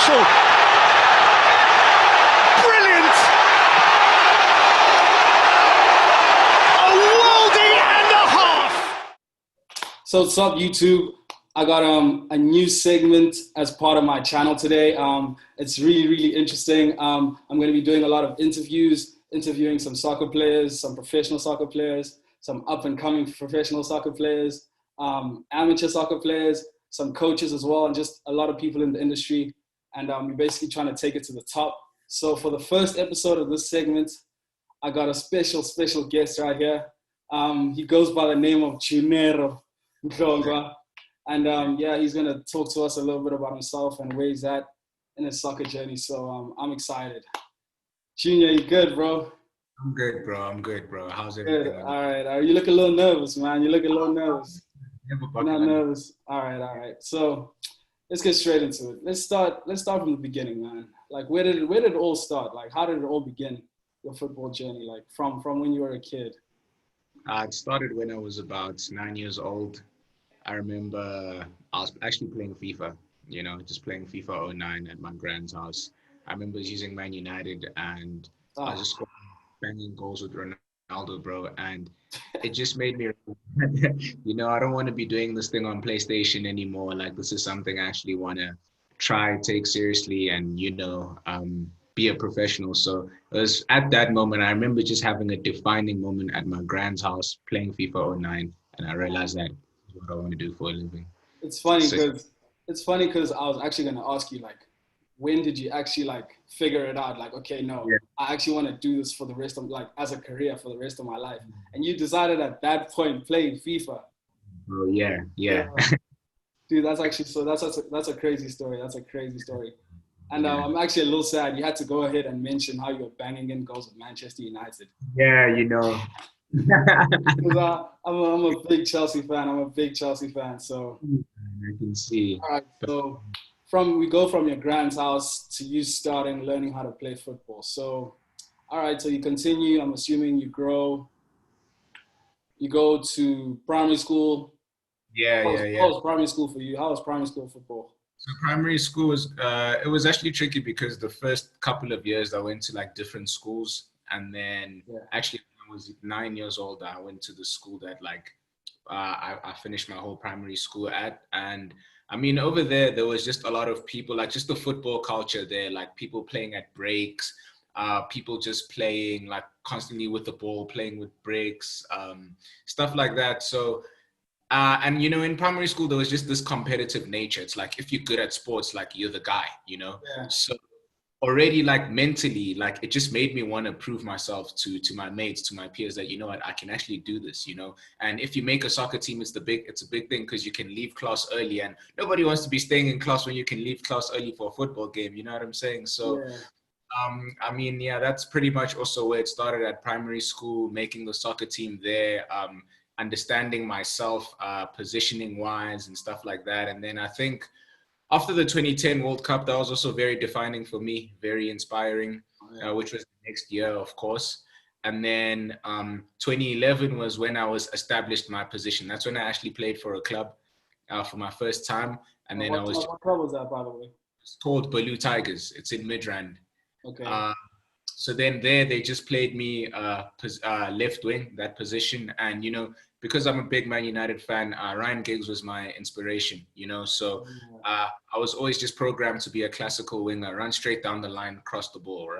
whistle. Brilliant! A worldie and a half! So what's up, YouTube? I got a new segment as part of my channel today. It's really interesting. I'm going to be doing a lot of interviewing some soccer players, some professional soccer players, some up-and-coming professional soccer players, amateur soccer players, some coaches as well, and just a lot of people in the industry. And we're basically trying to take it to the top. So for the first episode of this segment, I got a special guest right here. He goes by the name of Junior Mdlongwa. And yeah, he's going to talk to us a little bit about himself and where he's at in his soccer journey. So I'm excited. Junior, you good, bro? I'm good, bro. How's everything? Good. All right. You look a little nervous, man. You look a little nervous. You're not nervous. All right. So let's get straight into it. Let's start from the beginning, man. Like, where did it all start? Like, how did it all begin, your football journey? Like, from when you were a kid? It started when I was about 9 years old. I remember I was actually playing FIFA, just playing FIFA 09 at my grand's house. I remember using Man United and I was just banging goals with Ronaldo, bro. And it just made me, I don't want to be doing this thing on PlayStation anymore. Like, this is something I actually want to try, take seriously and, be a professional. So it was at that moment, I remember just having a defining moment at my grand's house playing FIFA 09. And I realized that what I want to do for a living. It's funny because I was actually going to ask you, like, when did you actually like figure it out? Like, okay, no, yeah, I actually want to do this for the rest of, like, as a career for the rest of my life. And you decided at that point playing FIFA. Oh yeah. Dude, that's actually that's a crazy story. That's a crazy story. And I'm actually a little sad. You had to go ahead and mention how you're banging in goals with Manchester United. Yeah, Because I'm a big Chelsea fan. So I can see. All right. So we go from your grand's house to you starting learning how to play football. So, all right. So you continue. I'm assuming you grow. You go to primary school. Yeah. How was primary school for you? How was primary school football? So primary school was it was actually tricky because the first couple of years I went to like different schools, and then actually when I was 9 years old I went to the school that like I finished my whole primary school at. And I mean, over there was just a lot of people, like just the football culture there, like people playing at breaks, people just playing like constantly with the ball, playing with breaks, stuff like that. So and in primary school there was just this competitive nature. It's like if you're good at sports, like you're the guy, So already like mentally, like it just made me want to prove myself to my mates, to my peers, that what, I can actually do this, And if you make a soccer team, it's a big thing because you can leave class early, and nobody wants to be staying in class when you can leave class early for a football game. You know what I'm saying? So I mean, yeah, that's pretty much also where it started at primary school, making the soccer team there, understanding myself, positioning wise and stuff like that. And then I think after the 2010 World Cup, that was also very defining for me, very inspiring, which was the next year, of course. And then 2011 was when I was established my position. That's when I actually played for a club for my first time. And then what club was that, by the way? It's called Blue Tigers. It's in Midrand. Okay. So then there, they just played me left wing, that position. And, because I'm a big Man United fan, Ryan Giggs was my inspiration, So I was always just programmed to be a classical winger, run straight down the line, cross the ball,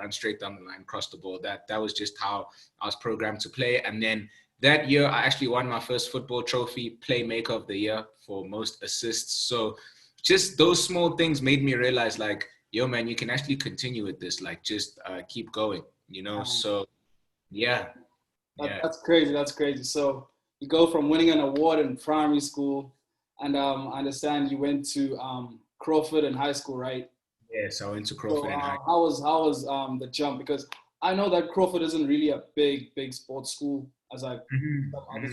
That was just how I was programmed to play. And then that year, I actually won my first football trophy, Playmaker of the Year for most assists. So just those small things made me realize, like, yo, man, you can actually continue with this. Like, just keep going, So, yeah. That's crazy. So you go from winning an award in primary school, and I understand you went to Crawford in high school, right? Yes, I went to Crawford in high school. How was the jump? Because I know that Crawford isn't really a big sports school as other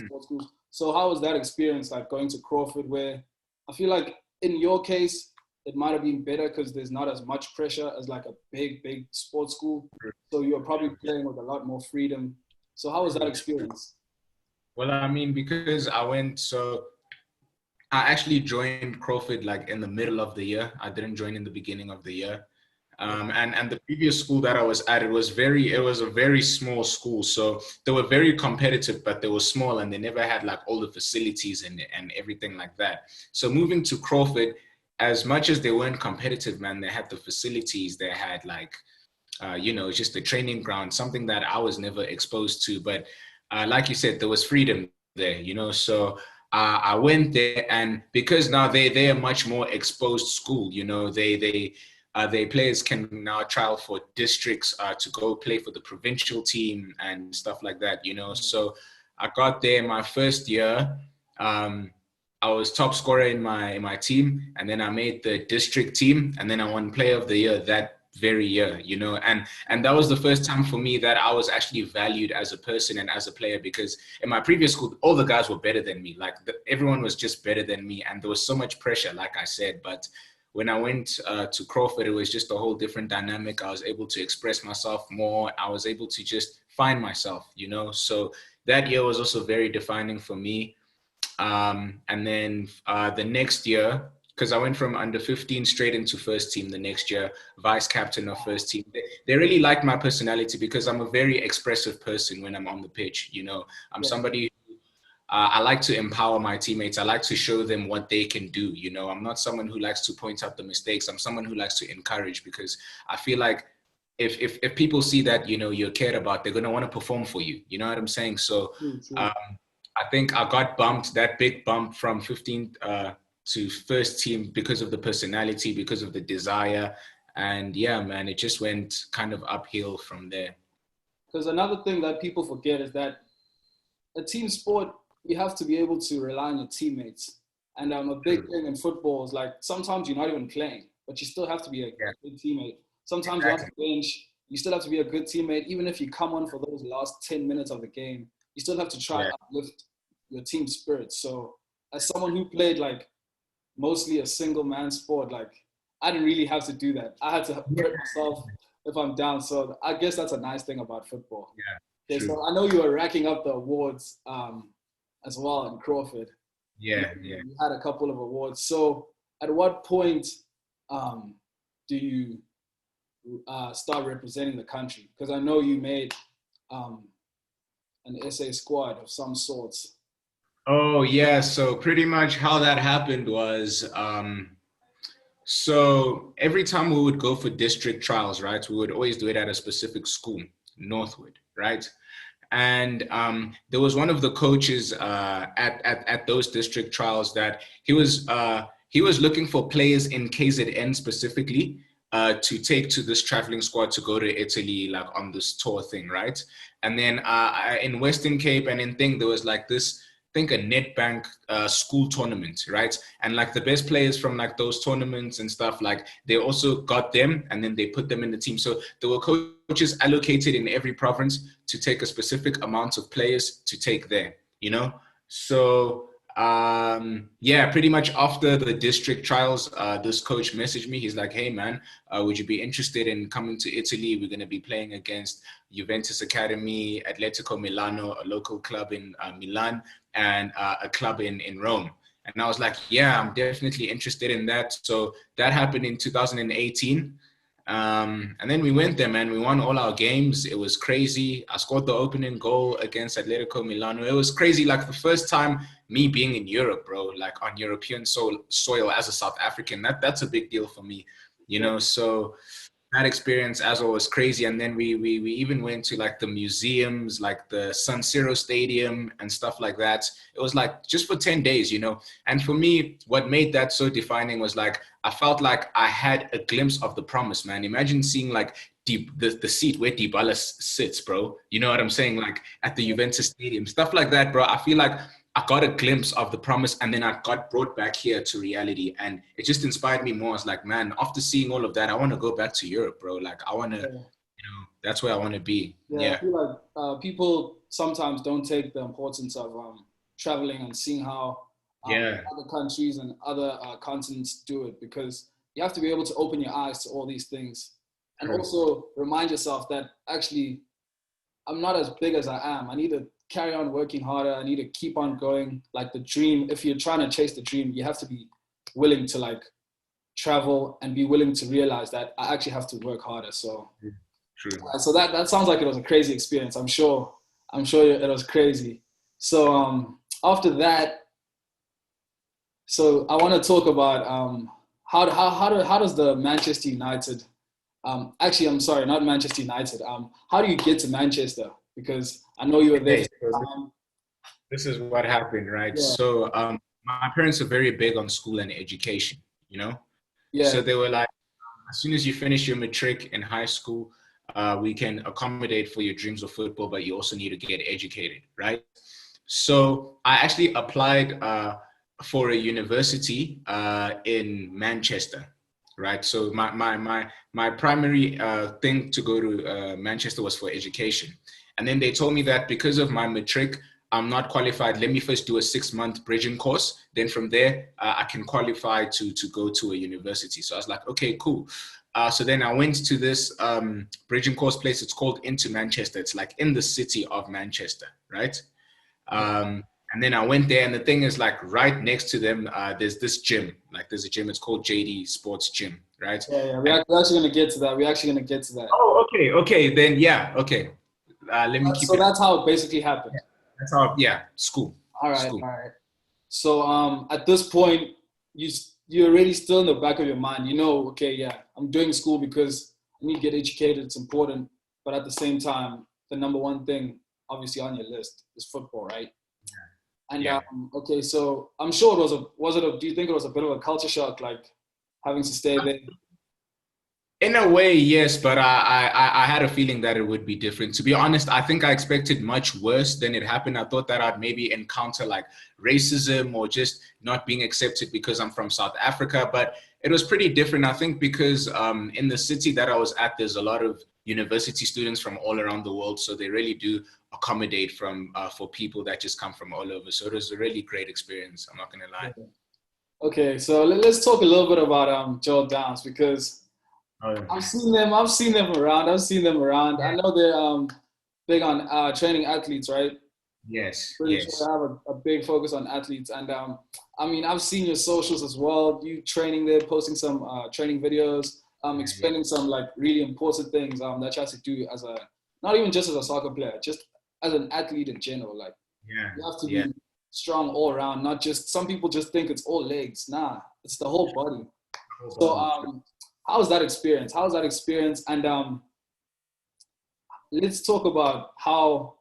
sports schools. So how was that experience, like going to Crawford, where I feel like in your case, it might have been better because there's not as much pressure as like a big sports school. So you're probably playing with a lot more freedom. So how was that experience? Well, I mean, because I went, so I actually joined Crawford like in the middle of the year. I didn't join in the beginning of the year. And the previous school that I was at, it was a very small school. So they were very competitive, but they were small and they never had like all the facilities and everything like that. So moving to Crawford, as much as they weren't competitive, man, they had the facilities, they had like, just the training ground, something that I was never exposed to. But like you said, there was freedom there, so I went there, and because now they're a much more exposed school, they players can now trial for districts to go play for the provincial team and stuff like that, So I got there my first year. I was top scorer in my team, and then I made the district team, and then I won Player of the Year that very year, and that was the first time for me that I was actually valued as a person and as a player, because in my previous school, all the guys were better than me. Like everyone was just better than me, and there was so much pressure, like I said. But when I went to Crawford, it was just a whole different dynamic. I was able to express myself more. I was able to just find myself, So that year was also very defining for me. And then the next year, because I went from under 15 straight into first team the next year, vice captain of first team. They really liked my personality because I'm a very expressive person when I'm on the pitch. I'm somebody, I like to empower my teammates. I like to show them what they can do. I'm not someone who likes to point out the mistakes. I'm someone who likes to encourage, because I feel like if people see that, you're cared about, they're going to want to perform for you. You know what I'm saying? So I think I got bumped, that big bump from 15 to first team, because of the personality, because of the desire. And yeah, man, it just went kind of uphill from there. Because another thing that people forget is that a team sport, you have to be able to rely on your teammates. And a big thing in football is like, sometimes you're not even playing, but you still have to be a good teammate. Sometimes you're on the bench, you still have to be a good teammate. Even if you come on for those last 10 minutes of the game, you still have to try to uplift your team spirit. So as someone who played like mostly a single man sport, like I didn't really have to do that. I had to hurt myself if I'm down. So I guess that's a nice thing about football. Okay, so I know you were racking up the awards as well in Crawford. You had a couple of awards. So at what point do you start representing the country? Because I know you made an SA squad of some sorts. Oh yeah, so pretty much how that happened was, so every time we would go for district trials, right, we would always do it at a specific school, Northwood, right? And there was one of the coaches at those district trials that he was looking for players in KZN specifically to take to this traveling squad to go to Italy, like on this tour thing, right? And then in Western Cape and in thing, there was like this, I think, a Netbank school tournament, right? And like the best players from like those tournaments and stuff, like they also got them and then they put them in the team. So there were coaches allocated in every province to take a specific amount of players to take there, So pretty much after the district trials, this coach messaged me. He's like, hey man, would you be interested in coming to Italy? We're going to be playing against Juventus Academy, Atletico Milano, a local club in Milan, and a club in Rome. And I was like, yeah, I'm definitely interested in that. So that happened in 2018. And then we went there, man. We won all our games. It was crazy. I scored the opening goal against Atletico Milano. It was crazy. Like the first time me being in Europe, bro, like on European soil as a South African, that's a big deal for me, So that experience as well was crazy. And then we even went to like the museums, like the San Siro Stadium and stuff like that. It was like just for 10 days, And for me, what made that so defining was like, I felt like I had a glimpse of the promise, man. Imagine seeing like the seat where Dybala sits, bro. You know what I'm saying? Like at the Juventus Stadium, stuff like that, bro. I feel like I got a glimpse of the promise, and then I got brought back here to reality, and it just inspired me more. I was like, man, after seeing all of that, I want to go back to Europe, bro. Like I want to, that's where I want to be. Yeah, I feel like people sometimes don't take the importance of traveling and seeing how other countries and other continents do it, because you have to be able to open your eyes to all these things, and also remind yourself that actually I'm not as big as I am. I need to carry on working harder. I need to keep on going. Like the dream, if you're trying to chase the dream, you have to be willing to like travel and be willing to realize that I actually have to work harder. So, True. so that sounds like it was a crazy experience. I'm sure it was crazy. So after that, so I want to talk about how does the Manchester United actually, I'm sorry, not Manchester United. How do you get to Manchester? Because I know you were there. This is what happened, right? Yeah. So my parents are very big on school and education, you know? Yeah. So they were like, as soon as you finish your matric in high school, we can accommodate for your dreams of football, but you also need to get educated, right? So I actually applied for a university in Manchester, right? So my primary thing to go to Manchester was for education. And then they told me that because of my matric, I'm not qualified. Let me first do a 6-month bridging course. Then from there, I can qualify to go to a university. So I was like, okay, cool. So then I went to this bridging course place. It's called Into Manchester. It's like in the city of Manchester, right? And then I went there, and the thing is, like, right next to them, there's this gym. Like, there's a gym. It's called JD Sports Gym, right? Yeah. We're actually going to get to that. Oh, okay. Then, yeah, okay. Let me keep so it. that's how it basically happened. Yeah, that's how, yeah, school. All right, school. all right. So at this point, you're already still in the back of your mind. You know, okay, yeah, I'm doing school because I need to get educated. It's important. But at the same time, the number one thing, obviously, on your list is football, right? And okay, so I'm sure do you think it was a bit of a culture shock, like having to stay there? In a way, yes, but I had a feeling that it would be different. To be honest, I think I expected much worse than it happened. I thought that I'd maybe encounter like racism or just not being accepted because I'm from South Africa, but it was pretty different. I think because in the city that I was at, there's a lot of university students from all around the world, so they really do accommodate for people that just come from all over. So it was a really great experience. I'm not gonna lie. Okay, so let's talk a little bit about Joel Downs, because I've seen them around. I know they're big on training athletes, right? Yes. Pretty sure they have a big focus on athletes. And I mean, I've seen your socials as well. You training there, posting some training videos, explaining some like really important things that you have to do as not even just as a soccer player, just as an athlete in general. Like you have to be strong all around, not just, some people just think it's all legs. Nah, it's the whole body. So how was that experience? And let's talk about how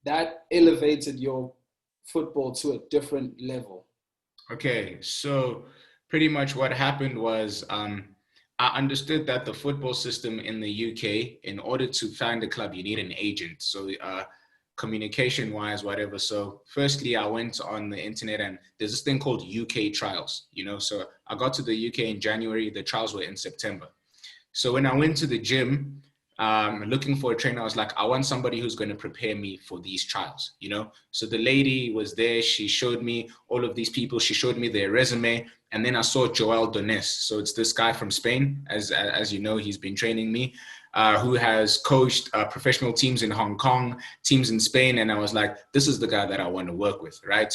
that elevated your football to a different level. Okay, so pretty much what happened was I understood that the football system in the UK, in order to find a club, you need an agent. So communication wise, whatever. So firstly, I went on the internet, and there's this thing called UK trials, you know. So I got to the UK in January, the trials were in September. So when I went to the gym, looking for a trainer, I was like, I want somebody who's going to prepare me for these trials, you know? So the lady was there. She showed me all of these people. She showed me their resume. And then I saw Joel Donés. So it's this guy from Spain. As you know, he's been training me, who has coached professional teams in Hong Kong, teams in Spain. And I was like, this is the guy that I want to work with, right?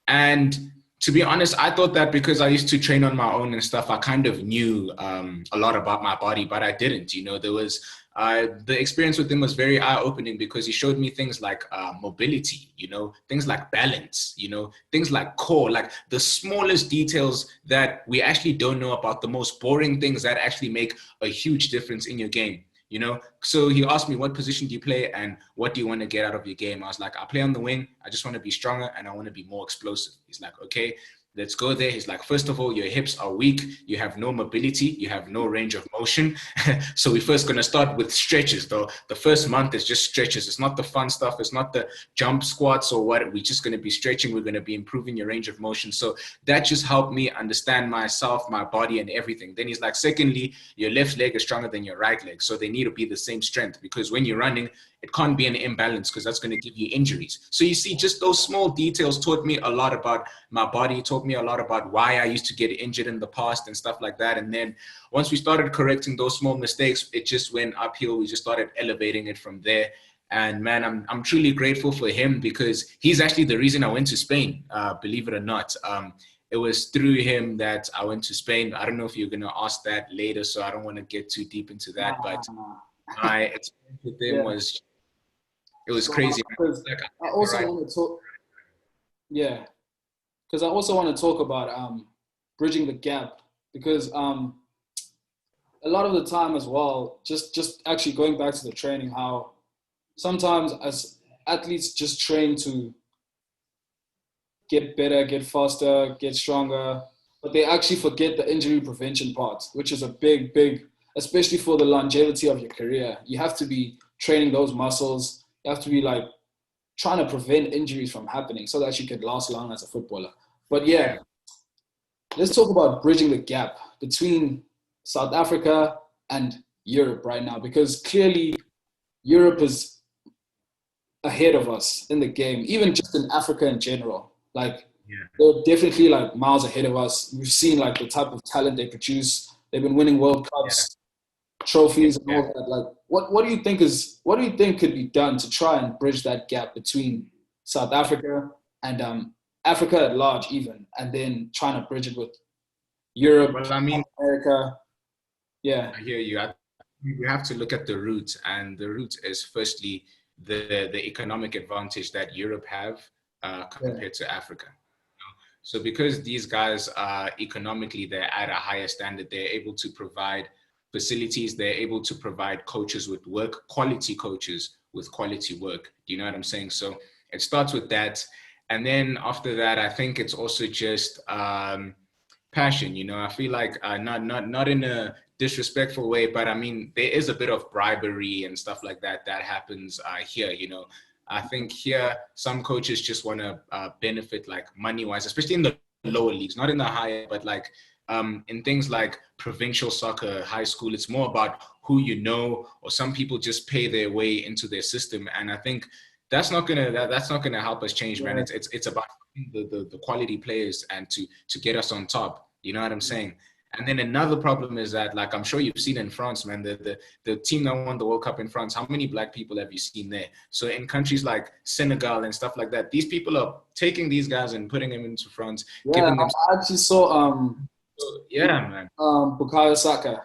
And to be honest, I thought that because I used to train on my own and stuff, I kind of knew a lot about my body, but I didn't. You know, there was the experience with him was very eye-opening, because he showed me things like mobility, you know, things like balance, you know, things like core, like the smallest details that we actually don't know about, the most boring things that actually make a huge difference in your game. You know, so he asked me, what position do you play and what do you want to get out of your game? I was like, I play on the wing. I just want to be stronger and I want to be more explosive. He's like, okay, let's go there. He's like, first of all, your hips are weak. You have no mobility. You have no range of motion. So we're first going to start with stretches, though. The first month is just stretches. It's not the fun stuff. It's not the jump squats or what. We're just going to be stretching. We're going to be improving your range of motion. So that just helped me understand myself, my body, and everything. Then he's like, secondly, your left leg is stronger than your right leg. So they need to be the same strength, because when you're running, it can't be an imbalance, because that's going to give you injuries. So you see, just those small details taught me a lot about my body, taught me a lot about why I used to get injured in the past and stuff like that. And then once we started correcting those small mistakes, it just went uphill. We just started elevating it from there. And man, I'm truly grateful for him because he's actually the reason I went to Spain, believe it or not. It was through him that I went to Spain. I don't know if you're going to ask that later, so I don't want to get too deep into that. But my experience with him it was So, crazy. because Like, I also right. want to talk, yeah, because I also want to talk about bridging the gap because a lot of the time as well, just actually going back to the training, how sometimes as athletes just train to get better, get faster, get stronger, but they actually forget the injury prevention part, which is a big, especially for the longevity of your career. You have to be training those muscles. You have to be like trying to prevent injuries from happening so that you can last long as a footballer. But yeah, let's talk about bridging the gap between South Africa and Europe right now, because clearly Europe is ahead of us in the game, even just in Africa in general. Like they're definitely like miles ahead of us. We've seen like the type of talent they produce. They've been winning World Cups, trophies, and all that. Like, what do you think could be done to try and bridge that gap between South Africa and Africa at large, even, and then trying to bridge it with Europe, Well, I mean, America? Yeah, I hear you. We have to look at the root, and the root is firstly the economic advantage that Europe have compared to Africa. So because these guys are economically, they're at a higher standard, they're able to provide facilities, they're able to provide coaches with work, quality coaches with quality work. Do you know what I'm saying? So it starts with that. And then after that, I think it's also just passion. You know, I feel like not in a disrespectful way, but I mean, there is a bit of bribery and stuff like that that happens here, you know. I think here some coaches just want to benefit like money wise, especially in the lower leagues, not in the higher, but like in things like provincial soccer, high school. It's more about who you know, or some people just pay their way into their system. And I think that's not gonna help us change, man. It's about the quality players and to get us on top. You know what I'm saying? And then another problem is that, like, I'm sure you've seen in France, man, the team that won the World Cup in France, how many black people have you seen there? So in countries like Senegal and stuff like that, these people are taking these guys and putting them into France, giving them. I actually saw Man. Bukayo Saka.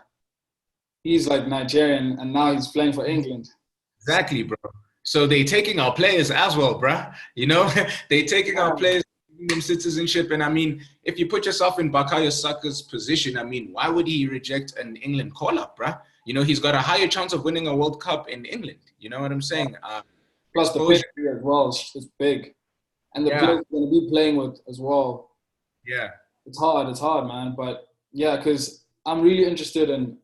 He's like Nigerian, and now he's playing for England. Exactly, bro. So they taking our players as well, bro. You know, they taking our players, giving them citizenship. And I mean, if you put yourself in Bukayo Saka's position, I mean, why would he reject an England call-up, bro? You know, he's got a higher chance of winning a World Cup in England. You know what I'm saying? Plus the pedigree as well is big. And the players going to be playing with as well. Yeah. It's hard, man. But yeah, because I'm really interested in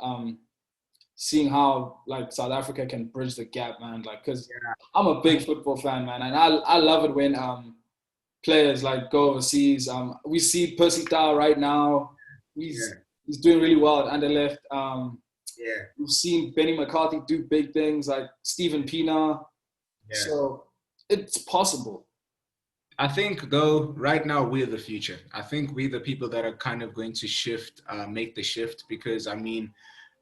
seeing how like South Africa can bridge the gap, man. Like, because I'm a big football fan, man, and I love it when players like go overseas. We see Percy Tau right now. He's doing really well at Anderlecht. We've seen Benny McCarthy do big things like Steven Pienaar. So it's possible. I think, though, right now we're the future. I think we're the people that are kind of going to shift, make the shift, because I mean,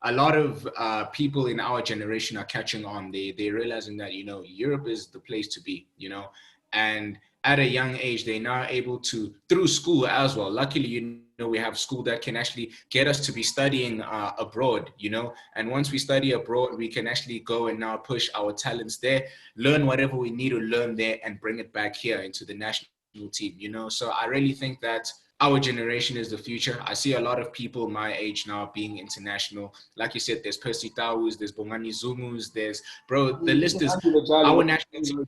a lot of people in our generation are catching on. They're realizing that, you know, Europe is the place to be, you know, and at a young age, they're now able to, through school as well. Luckily, you know, we have school that can actually get us to be studying abroad, you know, and once we study abroad, we can actually go and now push our talents there, learn whatever we need to learn there and bring it back here into the national team, you know. So I really think that our generation is the future. I see a lot of people my age now being international. Like you said, there's Percy Tau's, there's Bongani Zumus, there's, bro, the list is our national team,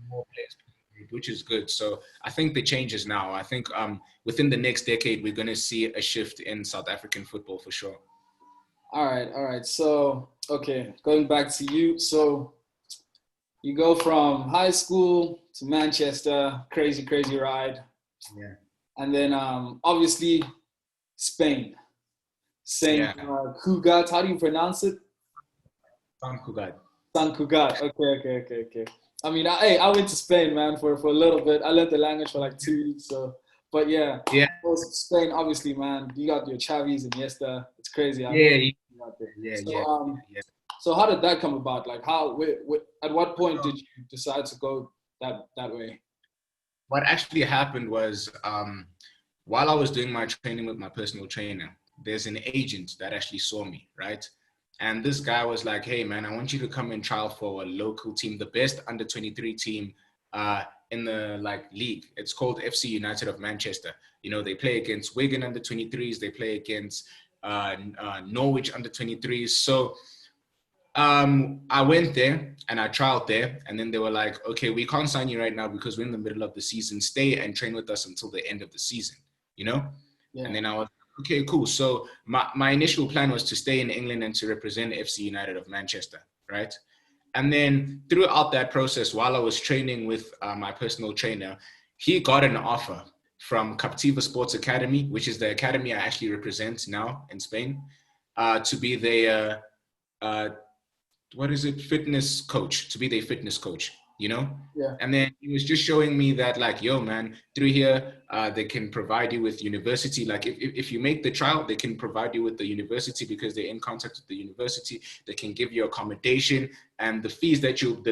more players, which is good. So I think the change is now. I think within the next decade, we're going to see a shift in South African football for sure. All right. So, okay, going back to you. So you go from high school to Manchester, crazy ride. Yeah. And then obviously Spain. Sant Cugat, how do you pronounce it? Sant Cugat. Sant Cugat. Okay. I mean, I went to Spain, man, for a little bit. I learned the language for like 2 weeks. So, but yeah. Spain, obviously, man. You got your Xavis and Iniesta. It's crazy. Yeah. So how did that come about? Like at what point did you decide to go that way? What actually happened was while I was doing my training with my personal trainer, there's an agent that actually saw me, right? And this guy was like, hey, man, I want you to come and trial for a local team, the best under 23 team in the league. It's called FC United of Manchester. You know, they play against Wigan under 23s. They play against Norwich under 23s. So I went there and I trialed there, and then they were like, okay, we can't sign you right now because we're in the middle of the season. Stay and train with us until the end of the season, you know? Yeah. And then I was okay, cool. So my initial plan was to stay in England and to represent FC United of Manchester, right? And then throughout that process, while I was training with my personal trainer, he got an offer from Captiva Sports Academy, which is the academy I actually represent now in Spain, to be their, fitness coach, to be their fitness coach, you know? Yeah. And then he was just showing me that like, yo, man, through here, they can provide you with university. Like if you make the trial, they can provide you with the university because they're in contact with the university. They can give you accommodation, and the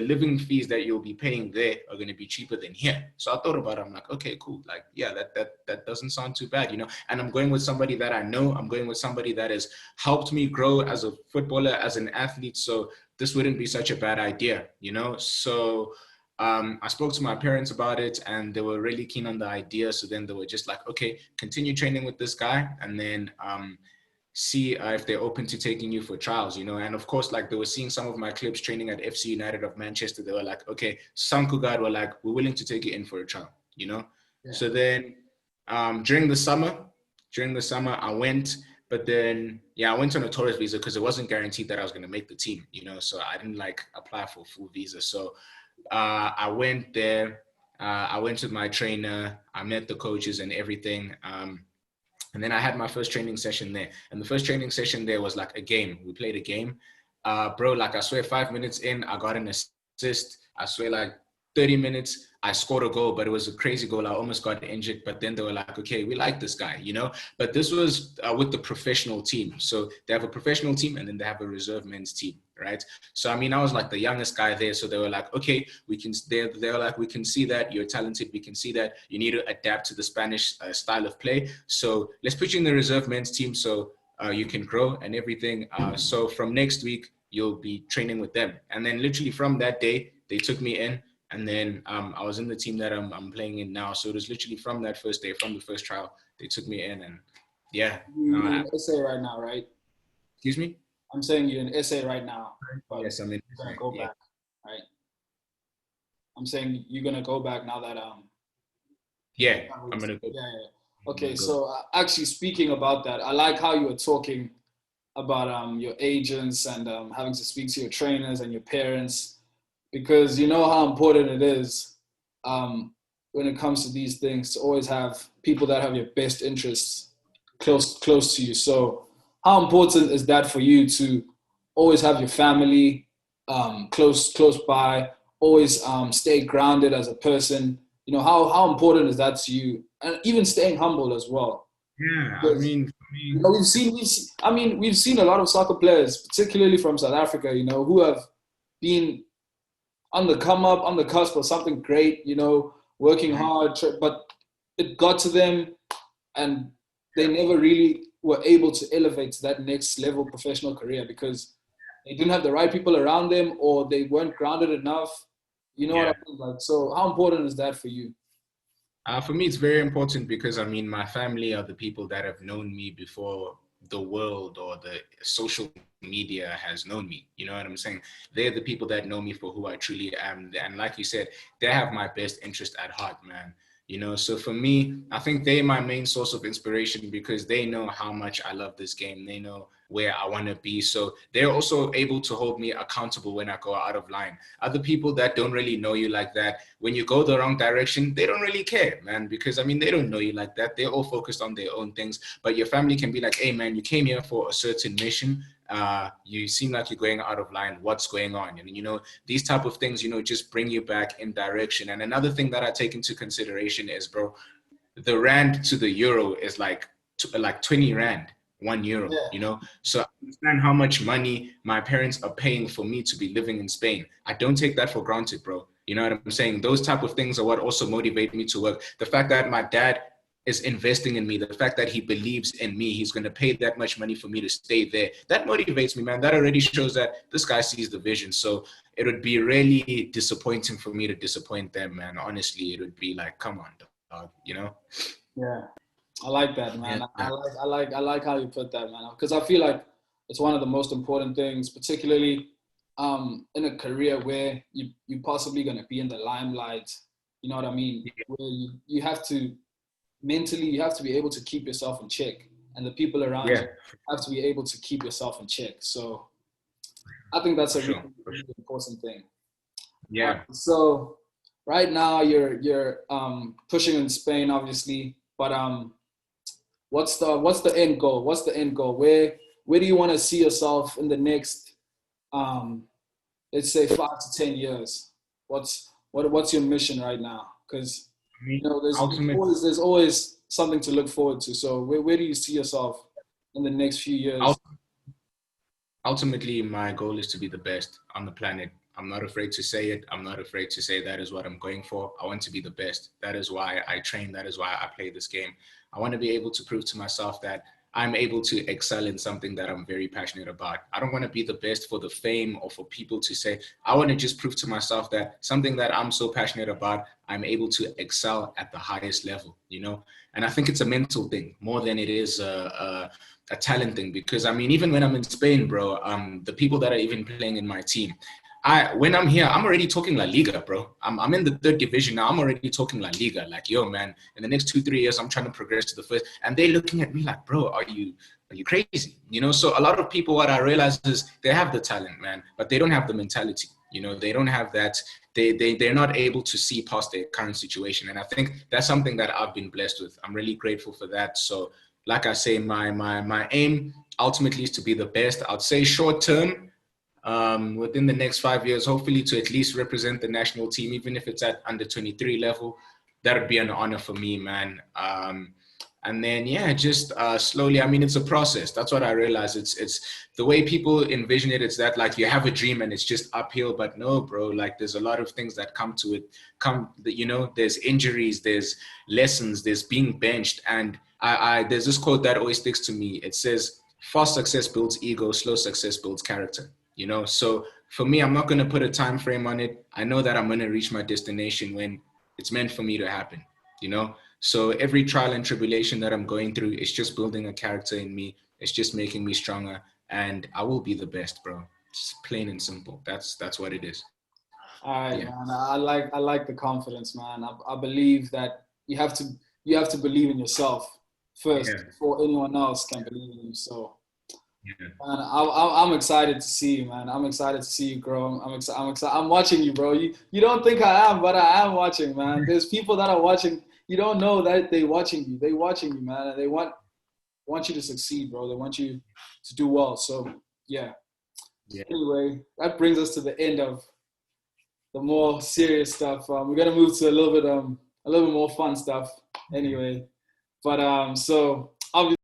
living fees that you'll be paying there are going to be cheaper than here. So I thought about it. I'm like, okay, cool. Like, yeah, that doesn't sound too bad, you know? And I'm going with somebody that I know. I'm going with somebody that has helped me grow as a footballer, as an athlete. So this wouldn't be such a bad idea, you know? So I spoke to my parents about it, and they were really keen on the idea. So then they were just like, okay, continue training with this guy, and then see if they're open to taking you for trials, you know? And of course, like they were seeing some of my clips training at FC United of Manchester. They were like, okay, Sant Cugat were like, we're willing to take you in for a trial, you know? Yeah. So then during the summer, I went. But then, yeah, I went on a tourist visa because it wasn't guaranteed that I was going to make the team, you know, so I didn't apply for a full visa. So I went there, I went with my trainer, I met the coaches and everything. And then I had my first training session there. And the first training session there was like a game. We played a game. Bro, like I swear 5 minutes in, I got an assist. I swear like 30 minutes, I scored a goal, but it was a crazy goal. I almost got injured, but then they were like, okay, we like this guy, you know? But this was with the professional team. So they have a professional team and then they have a reserve men's team, right? So, I mean, I was like the youngest guy there. So they were like, okay, they were like, we can see that you're talented. We can see that you need to adapt to the Spanish style of play. So let's put you in the reserve men's team so you can grow and everything. So from next week, you'll be training with them. And then literally from that day, they took me in. And then I was in the team that I'm playing in now. So it was literally from that first day, from the first trial, they took me in. And yeah. You're in SA right now, right? Excuse me? I'm saying you're in SA right now. Yes, I'm in. You're going to go back, right? I'm saying you're going to go back now that... Yeah, I'm going to go. Yeah. Okay, so actually speaking about that, I like how you were talking about your agents and having to speak to your trainers and your parents. Because you know how important it is when it comes to these things to always have people that have your best interests close to you. So how important is that for you to always have your family close by, always stay grounded as a person? You know, how important is that to you? And even staying humble as well. Yeah, because, you know, we've seen a lot of soccer players, particularly from South Africa, you know, who have been on the come up, on the cusp of something great, you know, working hard, but it got to them and they never really were able to elevate to that next level professional career because they didn't have the right people around them or they weren't grounded enough. You know what I mean? Like, so how important is that for you? For me, it's very important because, I mean, my family are the people that have known me before the world or the social media has known me. You know what I'm saying? They're the people that know me for who I truly am. And like you said, they have my best interest at heart, man. You know, so for me, I think they're my main source of inspiration because they know how much I love this game. They know where I want to be. So they're also able to hold me accountable when I go out of line. Other people that don't really know you like that, when you go the wrong direction, they don't really care, man, because I mean, they don't know you like that. They're all focused on their own things, but your family can be like, hey man, you came here for a certain mission. You seem like you're going out of line. What's going on? And, you know, these type of things, you know, just bring you back in direction. And another thing that I take into consideration is, bro, the rand to the euro is like 20 rand. €1, Yeah. you know? So I understand how much money my parents are paying for me to be living in Spain. I don't take that for granted, bro. You know what I'm saying? Those type of things are what also motivate me to work. The fact that my dad is investing in me, the fact that he believes in me, he's going to pay that much money for me to stay there. That motivates me, man. That already shows that this guy sees the vision. So it would be really disappointing for me to disappoint them, man. Honestly, it would be like, come on, dog, you know? Yeah. I like that, man. Yeah. I like how you put that, man. Because I feel like it's one of the most important things, particularly in a career where you possibly gonna be in the limelight. You know what I mean? Where you have to mentally, you have to be able to keep yourself in check, and the people around you have to be able to keep yourself in check. So I think that's a really, really important thing. Yeah. So right now you're pushing in Spain, obviously, but what's the end goal? What's the end goal? Where do you want to see yourself in the next let's say 5 to 10 years? What's your mission right now? Because you know there's always something to look forward to. So where do you see yourself in the next few years? Ultimately, my goal is to be the best on the planet. I'm not afraid to say it. I'm not afraid to say that is what I'm going for. I want to be the best. That is why I train. That is why I play this game. I want to be able to prove to myself that I'm able to excel in something that I'm very passionate about. I don't want to be the best for the fame or for people to say. I want to just prove to myself that something that I'm so passionate about, I'm able to excel at the highest level, you know? And I think it's a mental thing more than it is a talent thing. Because I mean, even when I'm in Spain, bro, the people that are even playing in my team, when I'm here, I'm already talking La Liga, bro. I'm in the third division now. I'm already talking La Liga. Like, yo, man, in the next 2-3 years, I'm trying to progress to the first. And they're looking at me like, bro, are you crazy? You know, so a lot of people, what I realize is they have the talent, man, but they don't have the mentality. You know, they don't have that. They're not able to see past their current situation. And I think that's something that I've been blessed with. I'm really grateful for that. So like I say, my aim ultimately is to be the best. I'd say short term, within the next 5 years, hopefully to at least represent the national team, even if it's at under 23 level. That would be an honor for me, man. And then, yeah, just slowly, I mean, it's a process. That's what I realize. It's the way people envision it. It's that like you have a dream and it's just uphill, but no, bro, like there's a lot of things that come to it. You know, there's injuries, there's lessons, there's being benched. And there's this quote that always sticks to me. It says, fast success builds ego, slow success builds character. You know, so for me, I'm not going to put a time frame on it. I know that I'm going to reach my destination when it's meant for me to happen, you know? So every trial and tribulation that I'm going through is just building a character in me. It's just making me stronger, and I will be the best, bro. Just plain and simple. That's what it is. All right, man. I like the confidence, man. I believe that you have to believe in yourself first before anyone else can believe in you. So. Man, I'm excited to see you, man. I'm excited to see you grow. I'm excited. I'm watching you, bro. You don't think I am, but I am watching, man. There's people that are watching. You don't know that they're watching you. They're watching you, man. And they want you to succeed, bro. They want you to do well. So yeah. Anyway, that brings us to the end of the more serious stuff. We're gonna move to a little bit more fun stuff. Anyway, but so obviously.